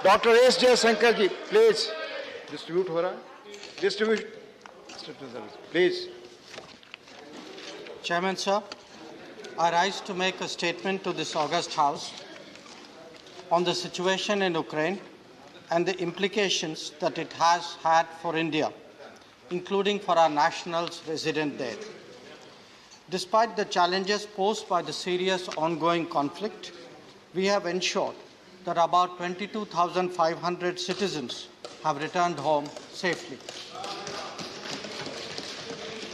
Dr. S. Shankar ji, please. Distribute ho raha hai. Distribute. Please. Chairman, sir, I rise to make a statement to this august House on the situation in Ukraine and the implications that it has had for India, including for our nationals resident there. Despite the challenges posed by the serious ongoing conflict, we have ensured that about 22,500 citizens have returned home safely.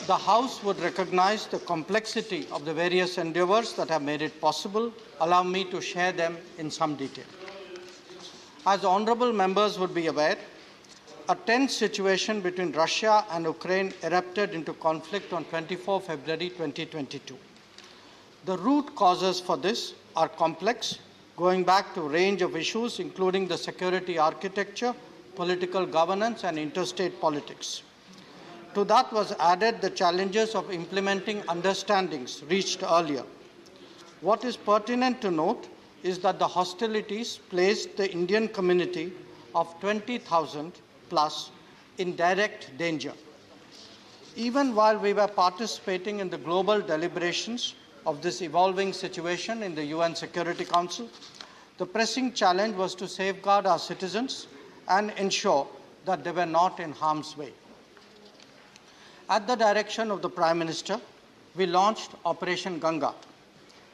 The House would recognize the complexity of the various endeavors that have made it possible. Allow me to share them in some detail. As honorable members would be aware, a tense situation between Russia and Ukraine erupted into conflict on 24 February 2022. The root causes for this are complex, going back to a range of issues including the security architecture, political governance, and interstate politics. To that was added the challenges of implementing understandings reached earlier. What is pertinent to note is that the hostilities placed the Indian community of 20,000 plus in direct danger. Even while we were participating in the global deliberations of this evolving situation in the UN Security Council, the pressing challenge was to safeguard our citizens and ensure that they were not in harm's way. At the direction of the Prime Minister, we launched Operation Ganga,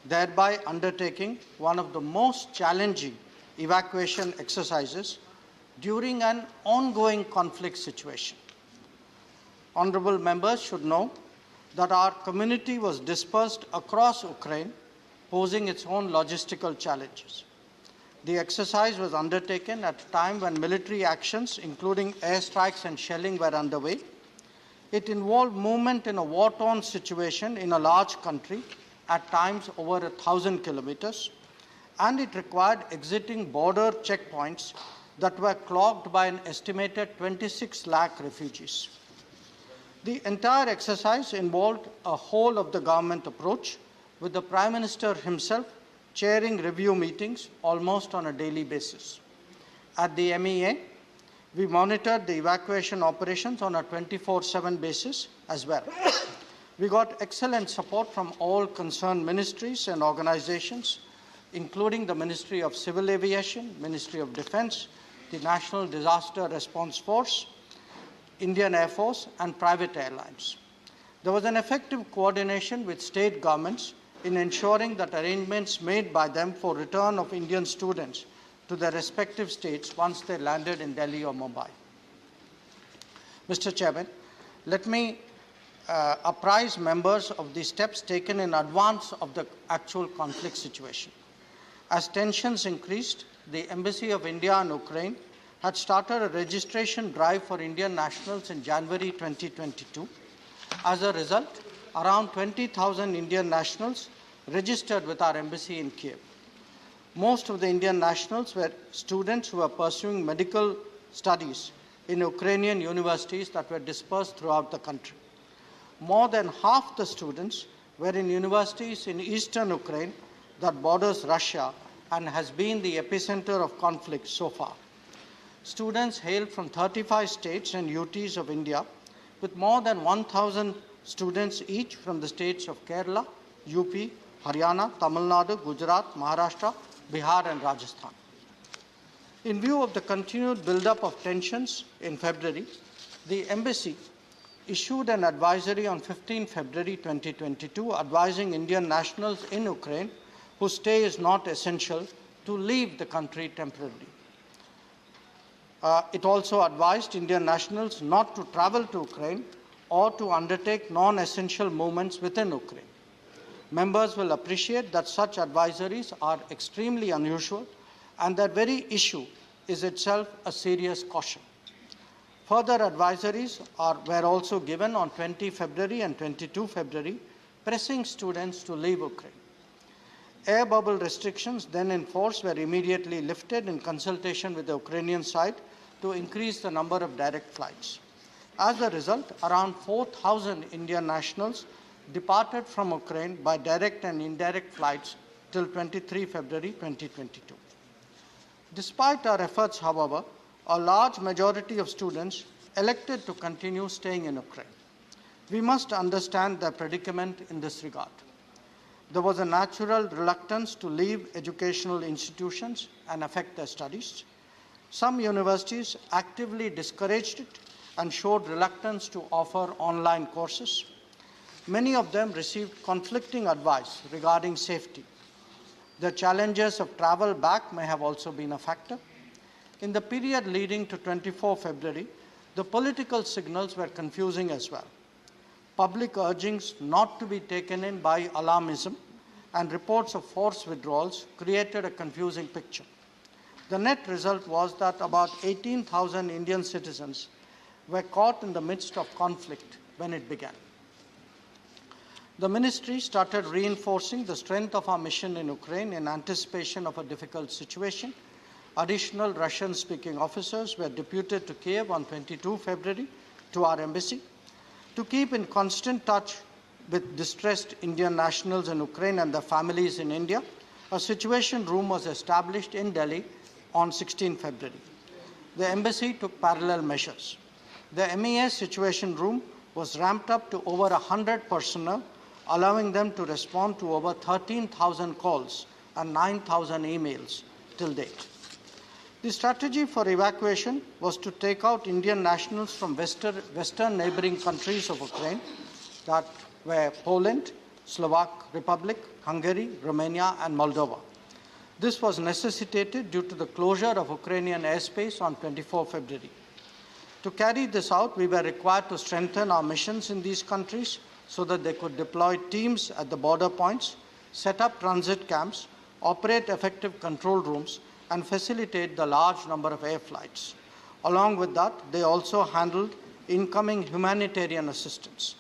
thereby undertaking one of the most challenging evacuation exercises during an ongoing conflict situation. Honorable members should know that our community was dispersed across Ukraine, posing its own logistical challenges. The exercise was undertaken at a time when military actions, including airstrikes and shelling, were underway. It involved movement in a war-torn situation in a large country, at times over 1,000 kilometers, and it required exiting border checkpoints that were clogged by an estimated 26 lakh refugees. The entire exercise involved a whole of the government approach, with the Prime Minister himself chairing review meetings almost on a daily basis. At the MEA, we monitored the evacuation operations on a 24/7 basis as well. We got excellent support from all concerned ministries and organizations, including the Ministry of Civil Aviation, Ministry of Defense, the National Disaster Response Force, Indian Air Force, and private airlines. There was an effective coordination with state governments in ensuring that arrangements made by them for return of Indian students to their respective states once they landed in Delhi or Mumbai. Mr. Chairman, let me apprise members of the steps taken in advance of the actual conflict situation. As tensions increased, the Embassy of India in Ukraine had started a registration drive for Indian nationals in January 2022. As a result, around 20,000 Indian nationals registered with our embassy in Kiev. Most of the Indian nationals were students who were pursuing medical studies in Ukrainian universities that were dispersed throughout the country. More than half the students were in universities in eastern Ukraine that borders Russia and has been the epicenter of conflict so far. Students hail from 35 states and UTs of India, with more than 1,000 students each from the states of Kerala, UP, Haryana, Tamil Nadu, Gujarat, Maharashtra, Bihar, and Rajasthan. In view of the continued buildup of tensions in February, the embassy issued an advisory on 15 February 2022 advising Indian nationals in Ukraine whose stay is not essential to leave the country temporarily. It also advised Indian nationals not to travel to Ukraine or to undertake non-essential movements within Ukraine. Members will appreciate that such advisories are extremely unusual and that very issue is itself a serious caution. Further advisories were also given on 20 February and 22 February, pressing students to leave Ukraine. Air bubble restrictions then in force were immediately lifted in consultation with the Ukrainian side to increase the number of direct flights. As a result, around 4,000 Indian nationals departed from Ukraine by direct and indirect flights till 23 February 2022. Despite our efforts, however, a large majority of students elected to continue staying in Ukraine. We must understand their predicament in this regard. There was a natural reluctance to leave educational institutions and affect their studies. Some universities actively discouraged it and showed reluctance to offer online courses. Many of them received conflicting advice regarding safety. The challenges of travel back may have also been a factor. In the period leading to 24 February, the political signals were confusing as well. Public urgings not to be taken in by alarmism and reports of forced withdrawals created a confusing picture. The net result was that about 18,000 Indian citizens were caught in the midst of conflict when it began. The ministry started reinforcing the strength of our mission in Ukraine in anticipation of a difficult situation. Additional Russian-speaking officers were deputed to Kiev on 22 February to our embassy to keep in constant touch with distressed Indian nationals in Ukraine and their families in India. A situation room was established in Delhi on 16 February. The embassy took parallel measures. The MES situation room was ramped up to over 100 personnel, allowing them to respond to over 13,000 calls and 9,000 emails till date. The strategy for evacuation was to take out Indian nationals from western neighboring countries of Ukraine, that were Poland, Slovak Republic, Hungary, Romania, and Moldova. This was necessitated due to the closure of Ukrainian airspace on 24 February. To carry this out, we were required to strengthen our missions in these countries so that they could deploy teams at the border points, set up transit camps, operate effective control rooms, and facilitate the large number of air flights. Along with that, they also handled incoming humanitarian assistance.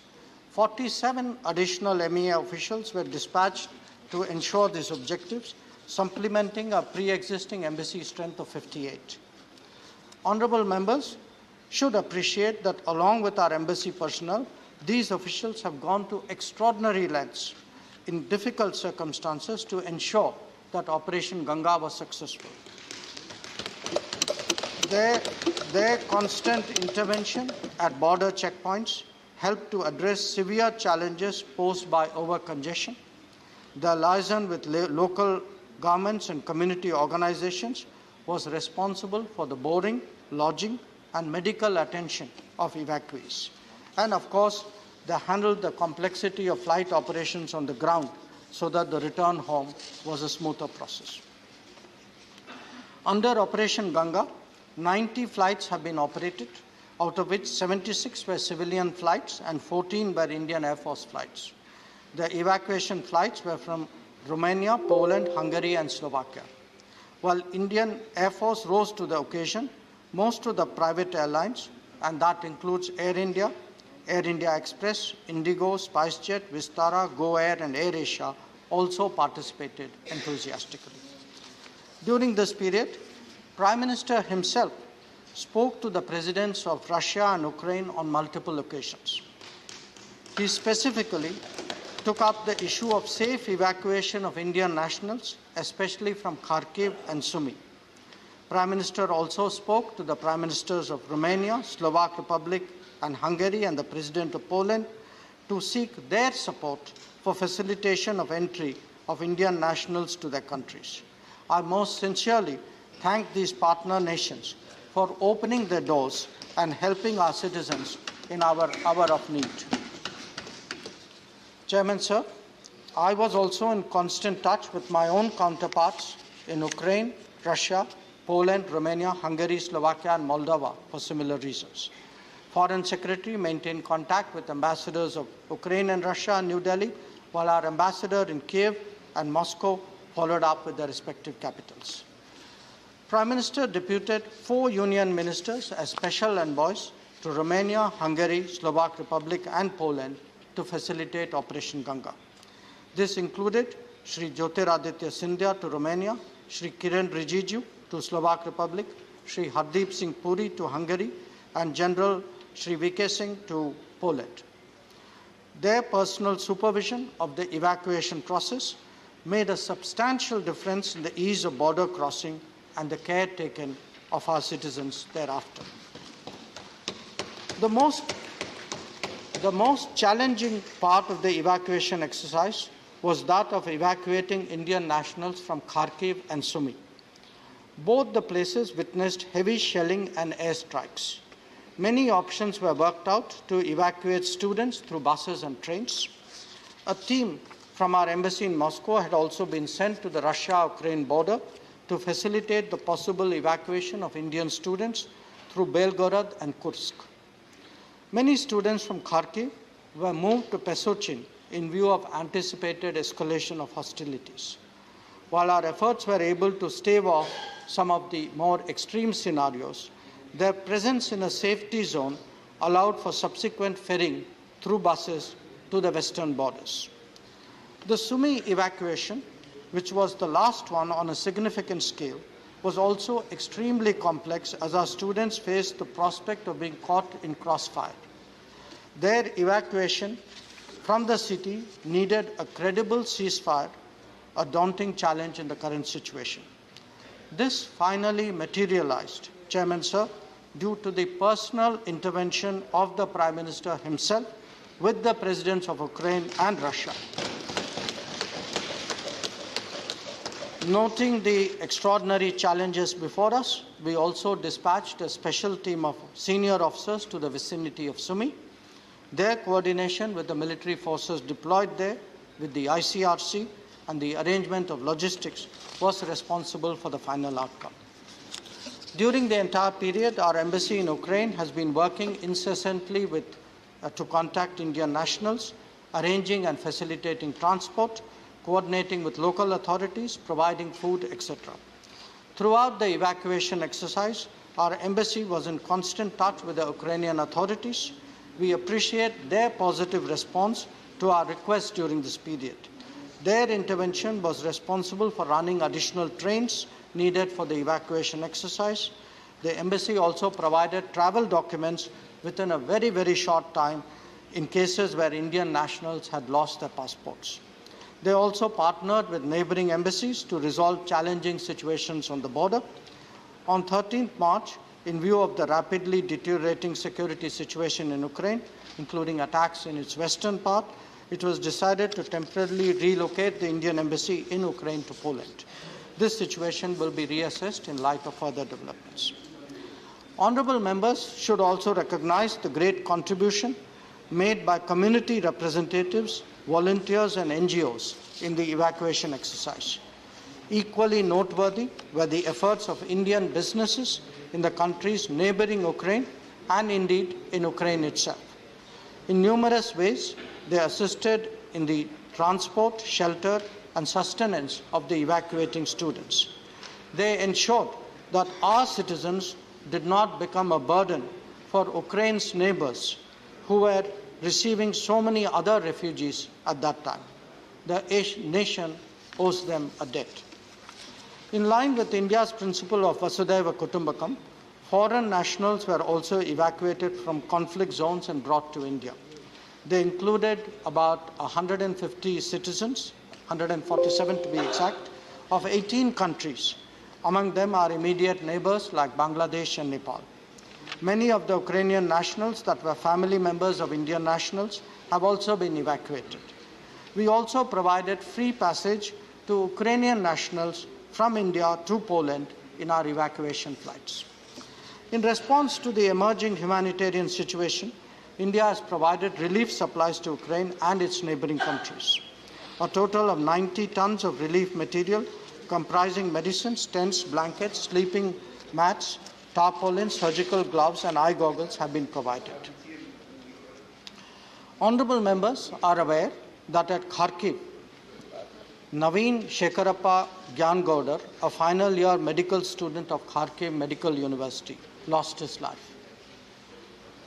47 additional MEA officials were dispatched to ensure these objectives, supplementing a pre-existing embassy strength of 58. Honorable members should appreciate that along with our embassy personnel, these officials have gone to extraordinary lengths in difficult circumstances to ensure that Operation Ganga was successful. Their constant intervention at border checkpoints helped to address severe challenges posed by over-congestion. The liaison with local governments and community organizations was responsible for the boarding, lodging, and medical attention of evacuees. And of course, they handled the complexity of flight operations on the ground so that the return home was a smoother process. Under Operation Ganga, 90 flights have been operated, out of which 76 were civilian flights and 14 were Indian Air Force flights. The evacuation flights were from Romania, Poland, Hungary, and Slovakia. While Indian Air Force rose to the occasion, most of the private airlines, and that includes Air India Express, Indigo, SpiceJet, Vistara, Go Air, and Air Asia, also participated enthusiastically. During this period, Prime Minister himself spoke to the presidents of Russia and Ukraine on multiple occasions. He specifically took up the issue of safe evacuation of Indian nationals, especially from Kharkiv and Sumy. Prime Minister also spoke to the Prime Ministers of Romania, Slovak Republic, and Hungary, and the President of Poland to seek their support for facilitation of entry of Indian nationals to their countries. I most sincerely thank these partner nations for opening their doors and helping our citizens in our hour of need. Chairman, sir, I was also in constant touch with my own counterparts in Ukraine, Russia, Poland, Romania, Hungary, Slovakia, and Moldova for similar reasons. Foreign Secretary maintained contact with ambassadors of Ukraine and Russia in New Delhi, while our ambassador in Kiev and Moscow followed up with their respective capitals. Prime Minister deputed 4 union ministers as special envoys to Romania, Hungary, Slovak Republic, and Poland to facilitate Operation Ganga. This included Shri Jyotiraditya Scindia to Romania, Shri Kiren Rijiju to Slovak Republic, Shri Hardeep Singh Puri to Hungary, and General Shri VK Singh to Poland. Their personal supervision of the evacuation process made a substantial difference in the ease of border crossing and the care taken of our citizens thereafter. The most challenging part of the evacuation exercise was that of evacuating Indian nationals from Kharkiv and Sumy. Both the places witnessed heavy shelling and airstrikes. Many options were worked out to evacuate students through buses and trains. A team from our embassy in Moscow had also been sent to the Russia-Ukraine border to facilitate the possible evacuation of Indian students through Belgorod and Kursk. Many students from Kharkiv were moved to Pesochin in view of anticipated escalation of hostilities. While our efforts were able to stave off some of the more extreme scenarios, their presence in a safety zone allowed for subsequent ferrying through buses to the western borders. The Sumy evacuation, which was the last one on a significant scale, was also extremely complex as our students faced the prospect of being caught in crossfire. Their evacuation from the city needed a credible ceasefire, a daunting challenge in the current situation. This finally materialized, Chairman Sir, due to the personal intervention of the Prime Minister himself with the Presidents of Ukraine and Russia. Noting the extraordinary challenges before us, we also dispatched a special team of senior officers to the vicinity of Sumy. Their coordination with the military forces deployed there, with the ICRC and the arrangement of logistics, was responsible for the final outcome. During the entire period, our embassy in Ukraine has been working incessantly to contact Indian nationals, arranging and facilitating transport, coordinating with local authorities, providing food, etc. Throughout the evacuation exercise, our embassy was in constant touch with the Ukrainian authorities. We appreciate their positive response to our requests during this period. Their intervention was responsible for running additional trains needed for the evacuation exercise. The embassy also provided travel documents within a very, very short time in cases where Indian nationals had lost their passports. They also partnered with neighboring embassies to resolve challenging situations on the border. On 13th March, in view of the rapidly deteriorating security situation in Ukraine, including attacks in its western part, it was decided to temporarily relocate the Indian embassy in Ukraine to Poland. This situation will be reassessed in light of further developments. Honourable members should also recognize the great contribution made by community representatives, volunteers and NGOs in the evacuation exercise. Equally noteworthy were the efforts of Indian businesses in the countries neighbouring Ukraine and indeed in Ukraine itself. In numerous ways, they assisted in the transport, shelter and sustenance of the evacuating students. They ensured that our citizens did not become a burden for Ukraine's neighbours who were receiving so many other refugees at that time. The nation owes them a debt. In line with India's principle of Vasudhaiva Kutumbakam, foreign nationals were also evacuated from conflict zones and brought to India. They included about 150 citizens, 147 to be exact, of 18 countries. Among them are immediate neighbours like Bangladesh and Nepal. Many of the Ukrainian nationals that were family members of Indian nationals have also been evacuated. We also provided free passage to Ukrainian nationals from India to Poland in our evacuation flights. In response to the emerging humanitarian situation, India has provided relief supplies to Ukraine and its neighbouring countries. A total of 90 tons of relief material comprising medicines, tents, blankets, sleeping mats, tarpaulins, surgical gloves and eye goggles have been provided. Honourable members are aware that at Kharkiv, Naveen Shekarappa Gyangaudar, a final year medical student of Kharkiv Medical University, lost his life.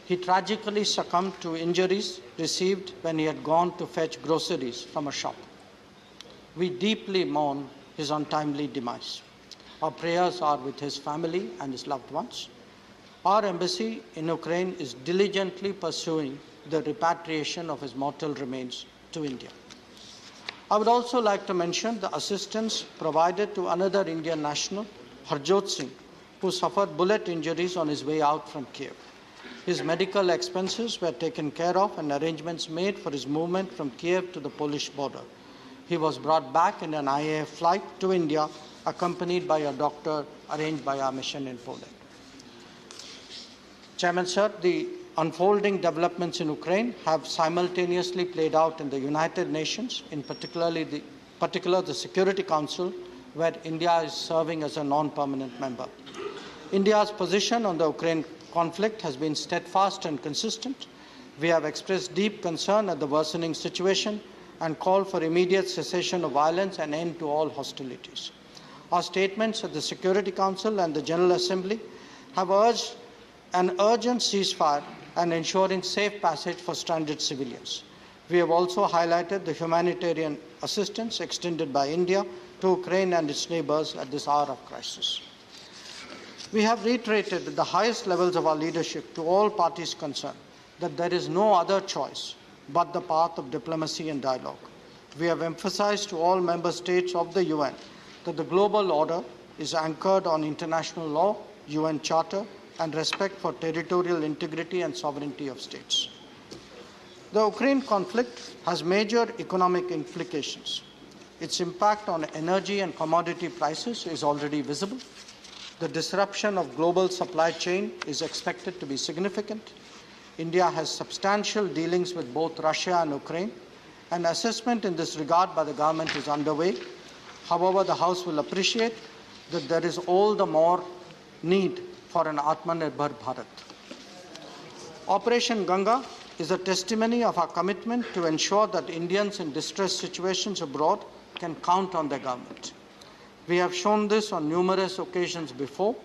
He tragically succumbed to injuries received when he had gone to fetch groceries from a shop. We deeply mourn his untimely demise. Our prayers are with his family and his loved ones. Our embassy in Ukraine is diligently pursuing the repatriation of his mortal remains to India. I would also like to mention the assistance provided to another Indian national Harjot Singh, who suffered bullet injuries on his way out from Kiev. His medical expenses were taken care of and arrangements made for his movement from Kiev to the Polish border. He was brought back in an IAF flight to India, accompanied by a doctor arranged by our mission in Poland. Chairman, sir, the unfolding developments in Ukraine have simultaneously played out in the United Nations, in particular the Security Council, where India is serving as a non-permanent member. India's position on the Ukraine conflict has been steadfast and consistent. We have expressed deep concern at the worsening situation and called for immediate cessation of violence and end to all hostilities. Our statements at the Security Council and the General Assembly have urged an urgent ceasefire and ensuring safe passage for stranded civilians. We have also highlighted the humanitarian assistance extended by India to Ukraine and its neighbors at this hour of crisis. We have reiterated at the highest levels of our leadership to all parties concerned that there is no other choice but the path of diplomacy and dialogue. We have emphasized to all member states of the UN that the global order is anchored on international law, UN Charter, and respect for territorial integrity and sovereignty of states. The Ukraine conflict has major economic implications. Its impact on energy and commodity prices is already visible. The disruption of global supply chain is expected to be significant. India has substantial dealings with both Russia and Ukraine. An assessment in this regard by the government is underway. However, the House will appreciate that there is all the more need for an Atmanirbhar Bharat. Operation Ganga is a testimony of our commitment to ensure that Indians in distress situations abroad can count on their government. We have shown this on numerous occasions before,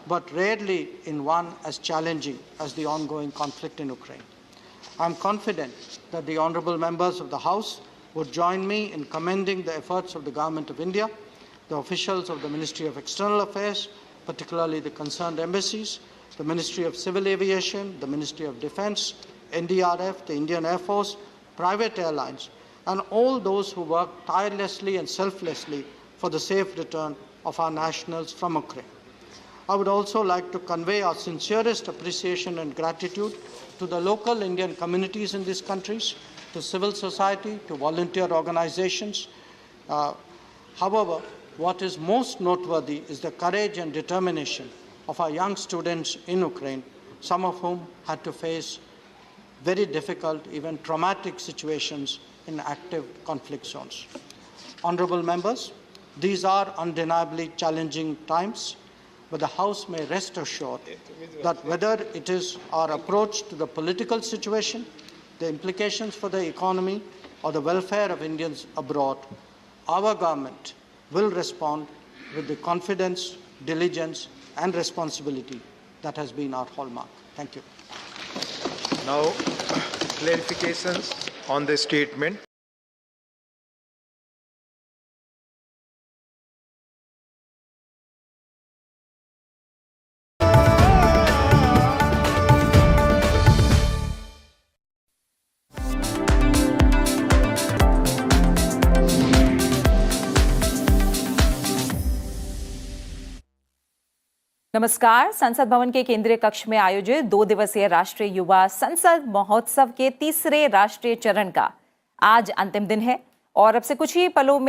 but rarely in one as challenging as the ongoing conflict in Ukraine. I am confident that the honourable members of the House would join me in commending the efforts of the Government of India, the officials of the Ministry of External Affairs, particularly the concerned embassies, the Ministry of Civil Aviation, the Ministry of Defence, NDRF, the Indian Air Force, private airlines, and all those who work tirelessly and selflessly for the safe return of our nationals from Ukraine. I would also like to convey our sincerest appreciation and gratitude to the local Indian communities in these countries, to civil society, to volunteer organizations. However, what is most noteworthy is the courage and determination of our young students in Ukraine, some of whom had to face very difficult, even traumatic situations in active conflict zones. Honourable members, these are undeniably challenging times, but the House may rest assured that whether it is our approach to the political situation, the implications for the economy, or the welfare of Indians abroad, our government will respond with the confidence, diligence, and responsibility that has been our hallmark. Thank you. Now, clarifications on the statement. नमस्कार। संसद भवन के केंद्रीय कक्ष में आयोजित 2 दिवसीय राष्ट्रीय युवा संसद महोत्सव के तीसरे राष्ट्रीय चरण का आज अंतिम दिन है और अब से कुछ ही पलों में